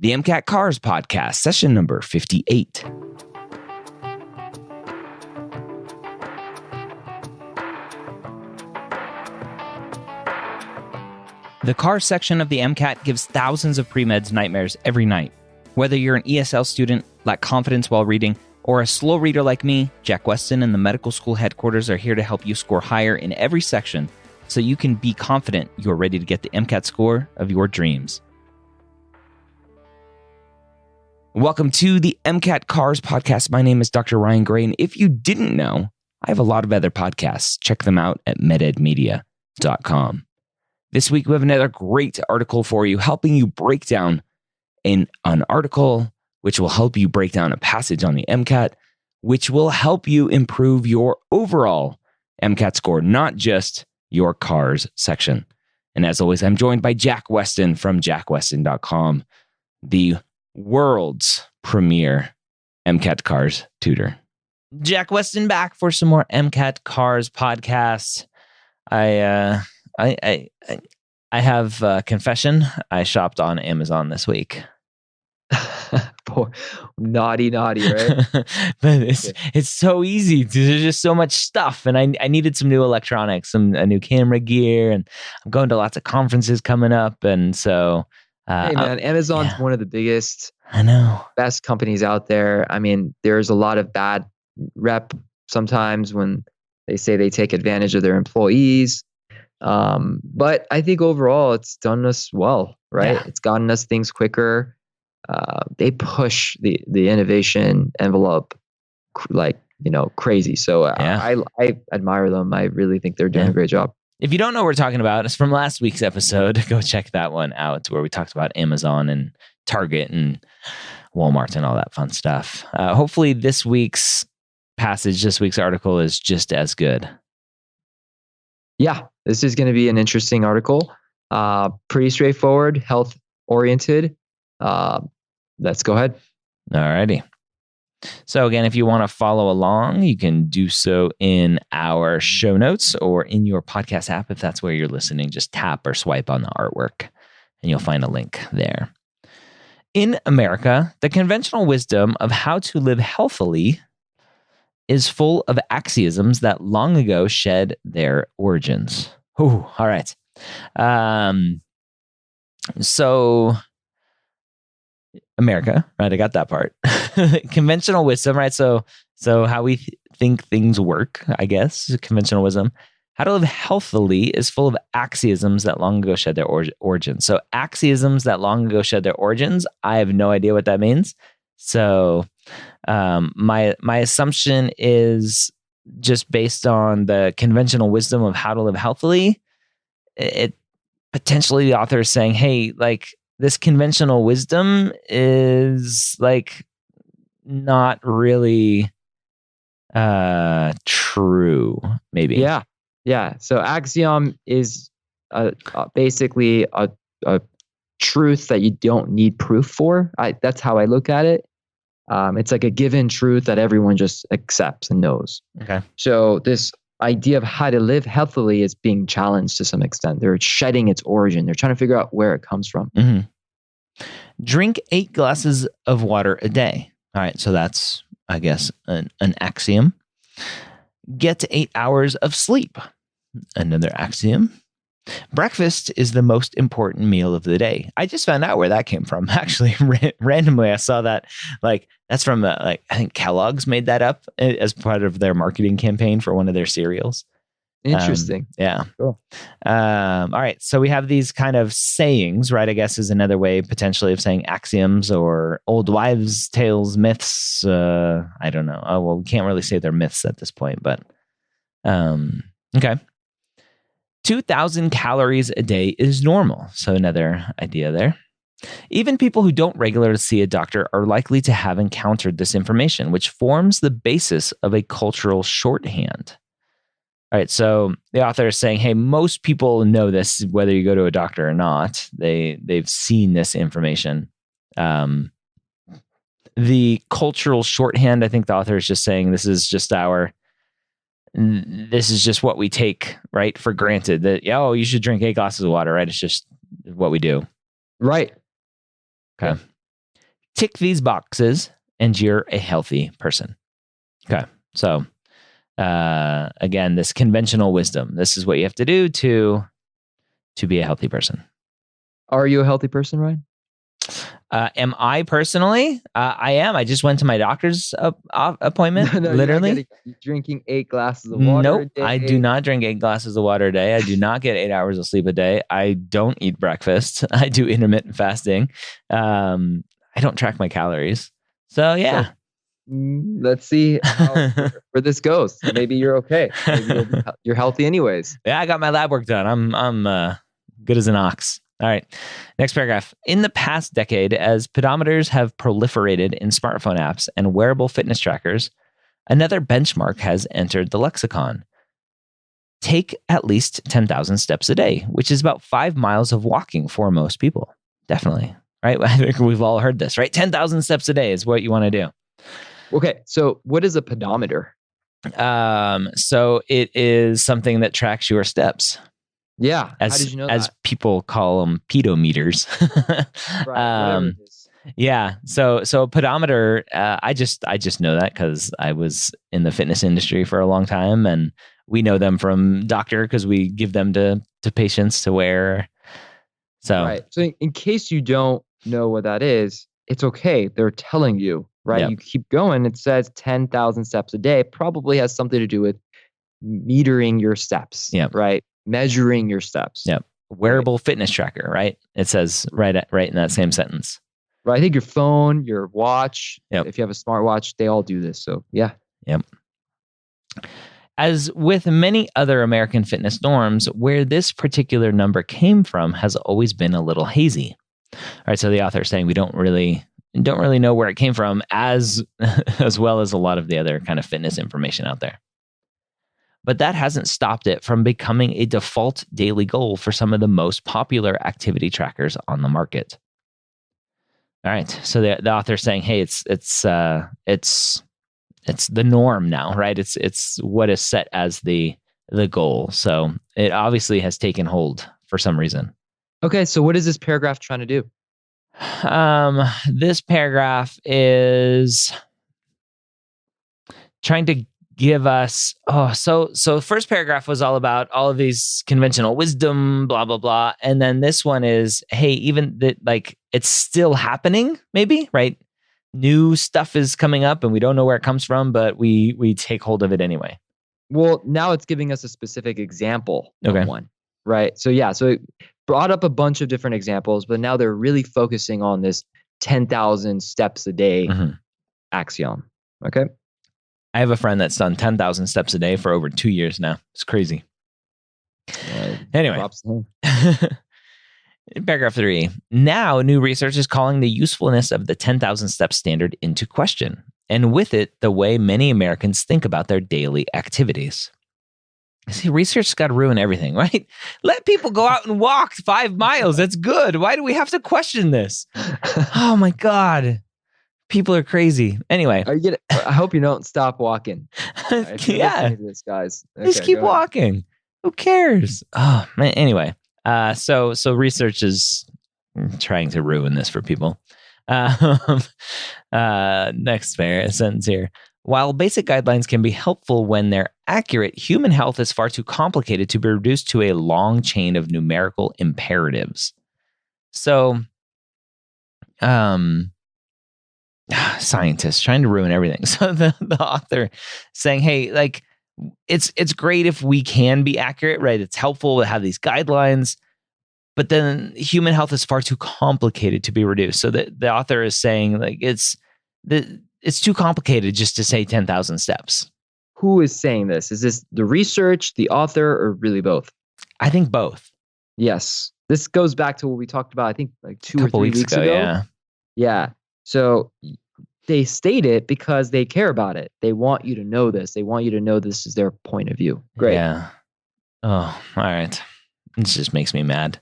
the MCAT CARS podcast, session number 58. The CARS section of the MCAT gives thousands of pre-meds nightmares every night. Whether you're an ESL student, lack confidence while reading, or a slow reader like me, Jack Weston and the medical school headquarters are here to help you score higher in every section so you can be confident you're ready to get the MCAT score of your dreams. Welcome to the MCAT CARS podcast. My name is Dr. Ryan Gray, and if you didn't know, I have a lot of other podcasts. Check them out at mededmedia.com. This week, we have another great article for you, helping you break down an article, which will help you break down a passage on the MCAT, which will help you improve your overall MCAT score, not just your CARS section. And as always, I'm joined by Jack Weston from jackweston.com, the world's premier MCAT CARS tutor. Jack Weston back for some more MCAT CARS podcasts. I have a confession. I shopped on Amazon this week. Poor, naughty, right? But it's so easy. There's just so much stuff, and I needed some new electronics, a new camera gear, and I'm going to lots of conferences coming up, and so. Hey man, Amazon's one of the biggest, best companies out there. I mean, there's a lot of bad rep sometimes when they say they take advantage of their employees. But I think overall it's done us well, right? Yeah. It's gotten us things quicker. They push the innovation envelope crazy. So I admire them. I really think they're doing a great job. If you don't know what we're talking about, it's from last week's episode. Go check that one out where we talked about Amazon and Target and Walmart and all that fun stuff. Hopefully this week's article is just as good. Yeah, this is going to be an interesting article. Pretty straightforward, health oriented. Let's go ahead. All righty. So again, if you want to follow along, you can do so in our show notes or in your podcast app. If that's where you're listening, just tap or swipe on the artwork and you'll find a link there. In America, the conventional wisdom of how to live healthily is full of axioms that long ago shed their origins. Ooh, all right. So America, right? I got that part. Conventional wisdom, right? So how we think things work, I guess, conventional wisdom. How to live healthily is full of axioms that long ago shed their origins. So axioms that long ago shed their origins, I have no idea what that means. So my assumption is just based on the conventional wisdom of how to live healthily. It potentially the author is saying, hey, like this conventional wisdom is like not really true, maybe. Yeah. So axiom is basically a truth that you don't need proof for. That's how I look at it. It's like a given truth that everyone just accepts and knows. Okay. So this idea of how to live healthily is being challenged to some extent. They're shedding its origin. They're trying to figure out where it comes from. Mm-hmm. Drink 8 glasses of water a day. All right. So that's, I guess, an axiom. Get to 8 hours of sleep. Another axiom. Breakfast is the most important meal of the day. I just found out where that came from. Actually, randomly, I saw that. Like that's from I think Kellogg's made that up as part of their marketing campaign for one of their cereals. Interesting. Yeah. Cool. All right. So we have these kind of sayings, right? I guess is another way potentially of saying axioms or old wives' tales, myths. I don't know. Oh, well, we can't really say they're myths at this point, but okay. 2,000 calories a day is normal. So another idea there. Even people who don't regularly see a doctor are likely to have encountered this information, which forms the basis of a cultural shorthand. All right, so the author is saying, hey, most people know this, whether you go to a doctor or not. They've seen this information. The cultural shorthand, I think the author is just saying this is just what we take, right, for granted. That, you should drink 8 glasses of water, right? It's just what we do. Right. Okay. tick these boxes and you're a healthy person. Okay. So again, this conventional wisdom, this is what you have to do to be a healthy person. Are you a healthy person, Ryan? Am I personally? I am. I just went to my doctor's appointment. No, literally. You're drinking 8 glasses of water a day. I do not drink 8 glasses of water a day. I do not get 8 hours of sleep a day. I don't eat breakfast. I do intermittent fasting. I don't track my calories. So yeah. So, let's see where this goes. Maybe you're okay. Maybe you're healthy anyways. Yeah, I got my lab work done. I'm good as an ox. All right. Next paragraph. In the past decade, as pedometers have proliferated in smartphone apps and wearable fitness trackers, another benchmark has entered the lexicon. Take at least 10,000 steps a day, which is about 5 miles of walking for most people. Definitely. Right? I think we've all heard this, right? 10,000 steps a day is what you want to do. Okay. So what is a pedometer? So it is something that tracks your steps. Yeah. How did you know as that? people call them pedometers. Right. Yeah. So a pedometer, I just know that because I was in the fitness industry for a long time, and we know them from doctor because we give them to patients to wear. So right. So in case you don't know what that is, it's okay. They're telling you, right? Yep. You keep going. It says 10,000 steps a day. Probably has something to do with metering your steps. Yep. Right. Measuring your steps. Yep. Wearable fitness tracker, right? It says right in that same sentence. Right. I think your phone, your watch, yep. If you have a smartwatch, they all do this. So yeah. Yep. As with many other American fitness norms, where this particular number came from has always been a little hazy. All right. So the author is saying we don't really know where it came from as well as a lot of the other kind of fitness information out there. But that hasn't stopped it from becoming a default daily goal for some of the most popular activity trackers on the market. All right. So the author's saying, hey, it's the norm now, right? It's what is set as the goal. So it obviously has taken hold for some reason. Okay. So what is this paragraph trying to do? This paragraph is trying to give us, so first paragraph was all about all of these conventional wisdom, blah, blah, blah. And then this one is, hey, even that, like, it's still happening, maybe, right? New stuff is coming up and we don't know where it comes from, but we take hold of it anyway. Well, now it's giving us a specific example of one, right? So yeah, so it brought up a bunch of different examples, but now they're really focusing on this 10,000 steps a day axiom, okay? I have a friend that's done 10,000 steps a day for over 2 years now. It's crazy. Anyway. Paragraph 3. Now, new research is calling the usefulness of the 10,000 steps standard into question, and with it, the way many Americans think about their daily activities. See, research's got to ruin everything, right? Let people go out and walk 5 miles. That's good. Why do we have to question this? Oh my God. People are crazy. Anyway. I hope you don't stop walking. Yeah. This, guys. Okay, just keep walking. Who cares? Oh, man. Anyway. So research is trying to ruin this for people. Next sentence here. While basic guidelines can be helpful when they're accurate, human health is far too complicated to be reduced to a long chain of numerical imperatives. So, scientists trying to ruin everything. So the author saying, hey, like, it's great if we can be accurate, right? It's helpful to have these guidelines, but then human health is far too complicated to be reduced. So the author is saying, like, it's too complicated just to say 10,000 steps. Who is saying this? Is this the research, the author, or really both? I think both. Yes. This goes back to what we talked about, I think, like 2 or 3 weeks ago. Yeah. Yeah. So they state it because they care about it. They want you to know this. They want you to know this is their point of view. Great. Yeah. Oh, all right. This just makes me mad.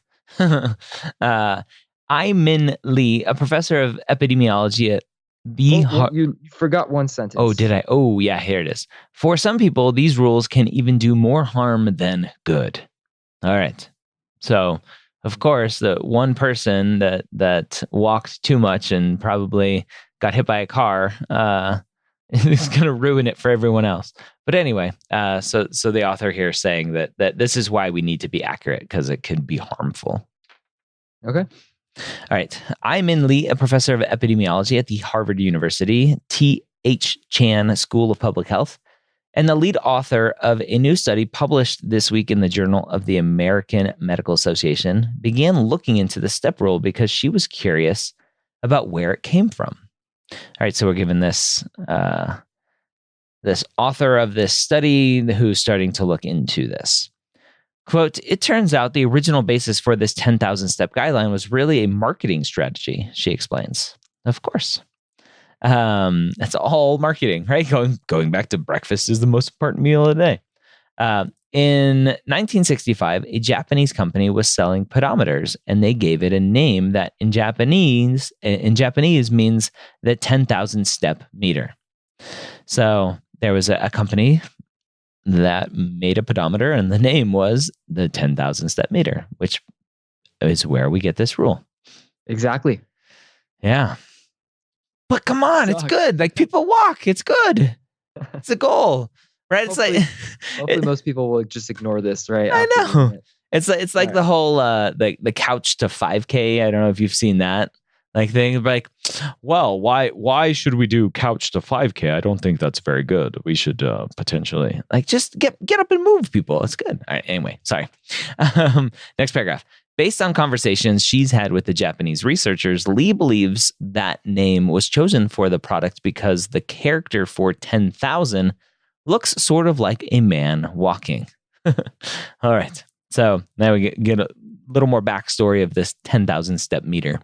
Ai-Min Lee, a professor of epidemiology at you forgot one sentence. Oh, did I? Oh, yeah, here it is. For some people, these rules can even do more harm than good. All right. So, of course, the one person that walked too much and probably got hit by a car is going to ruin it for everyone else. But anyway, so the author here is saying that this is why we need to be accurate, because it could be harmful. Okay. All right. I'm Min Lee, a professor of epidemiology at the Harvard University T.H. Chan School of Public Health, and the lead author of a new study published this week in the Journal of the American Medical Association, began looking into the step rule because she was curious about where it came from. All right, so we're given this author of this study who's starting to look into this. Quote, it turns out the original basis for this 10,000 step guideline was really a marketing strategy, she explains. Of course. That's all marketing, right? Going back to breakfast is the most important meal of the day. In 1965, a Japanese company was selling pedometers, and they gave it a name that in Japanese means the 10,000 step meter. So there was a company that made a pedometer, and the name was the 10,000 step meter, which is where we get this rule. Exactly. Yeah. But come on, it's good. Like, people walk. It's good. It's a goal, right? Hopefully most people will just ignore this, right? I know. It's like the whole the couch to 5K. I don't know if you've seen that thing. Like, well, why should we do couch to 5K? I don't think that's very good. We should potentially just get up and move, people. It's good. All right. Anyway, sorry. Next paragraph. Based on conversations she's had with the Japanese researchers, Lee believes that name was chosen for the product because the character for 10,000 looks sort of like a man walking. All right. So now we get a little more backstory of this 10,000 step meter.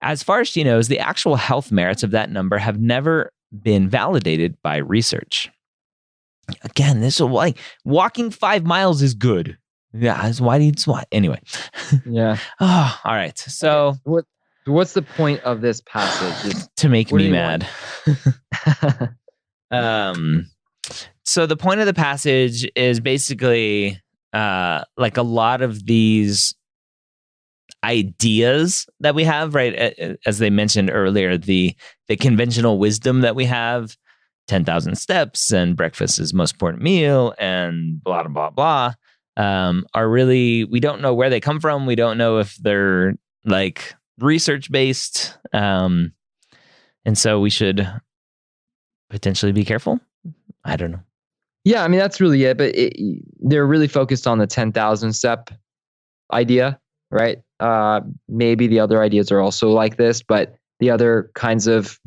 As far as she knows, the actual health merits of that number have never been validated by research. Again, this is why walking 5 miles is good. Yeah, why do you SWAT? Anyway. Yeah. Oh, all right. So what's the point of this passage? To make me mad. So the point of the passage is basically like a lot of these ideas that we have, right? As they mentioned earlier, the conventional wisdom that we have, 10,000 steps and breakfast is the most important meal and blah, blah, blah. Are really, we don't know where they come from. We don't know if they're research based. And so we should potentially be careful. I don't know. Yeah, I mean, that's really it. But they're really focused on the 10,000 step idea, right? Maybe the other ideas are also like this, but the other kinds of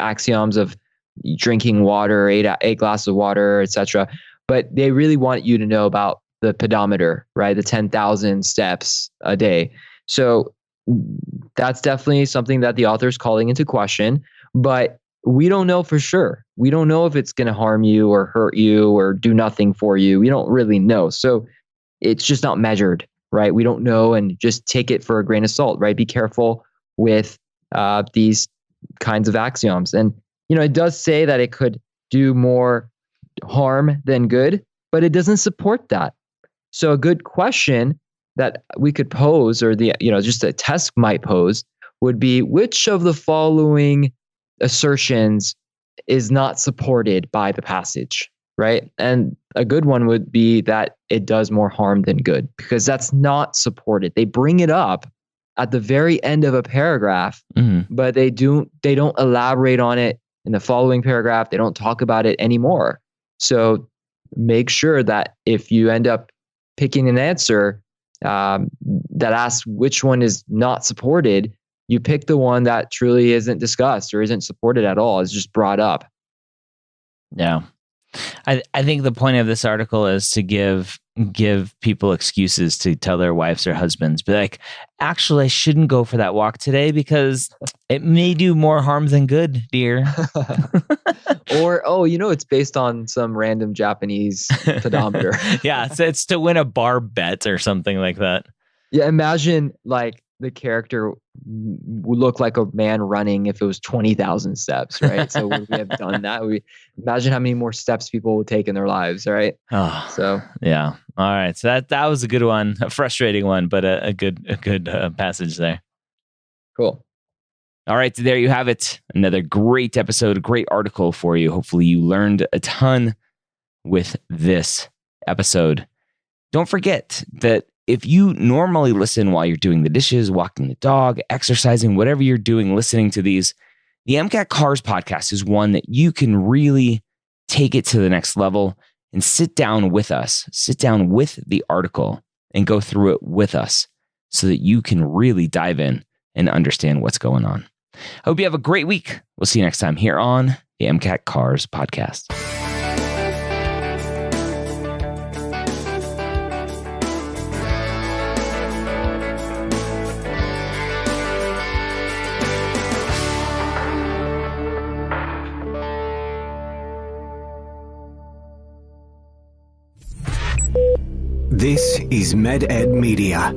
axioms of drinking water, eight glasses of water, etc. But they really want you to know about the pedometer, right? The 10,000 steps a day. So that's definitely something that the author is calling into question, but we don't know for sure. We don't know if it's going to harm you or hurt you or do nothing for you. We don't really know. So it's just not measured, right? We don't know, and just take it for a grain of salt, right? Be careful with these kinds of axioms. And, it does say that it could do more harm than good, but it doesn't support that. So a good question that we could pose, or just a test might pose, would be, which of the following assertions is not supported by the passage, right? And a good one would be that it does more harm than good, because that's not supported. They bring it up at the very end of a paragraph, but they don't elaborate on it in the following paragraph. They don't talk about it anymore. So make sure that if you end up picking an answer that asks which one is not supported, you pick the one that truly isn't discussed or isn't supported at all. It's just brought up. Yeah. I think the point of this article is to give people excuses to tell their wives or husbands, be like, actually, I shouldn't go for that walk today because it may do more harm than good, dear. Or, it's based on some random Japanese pedometer. Yeah, it's to win a bar bet or something like that. Yeah, imagine the character would look like a man running if it was 20,000 steps, right? So would we have done that? We imagine how many more steps people would take in their lives, right? Oh, so yeah. All right. So that was a good one, a frustrating one, but a good passage there. Cool. All right. So there you have it. Another great episode, a great article for you. Hopefully you learned a ton with this episode. Don't forget that if you normally listen while you're doing the dishes, walking the dog, exercising, whatever you're doing, listening to these, the MCAT CARS podcast is one that you can really take it to the next level and sit down with us, sit down with the article and go through it with us so that you can really dive in and understand what's going on. I hope you have a great week. We'll see you next time here on the MCAT CARS podcast. This is MedEd Media.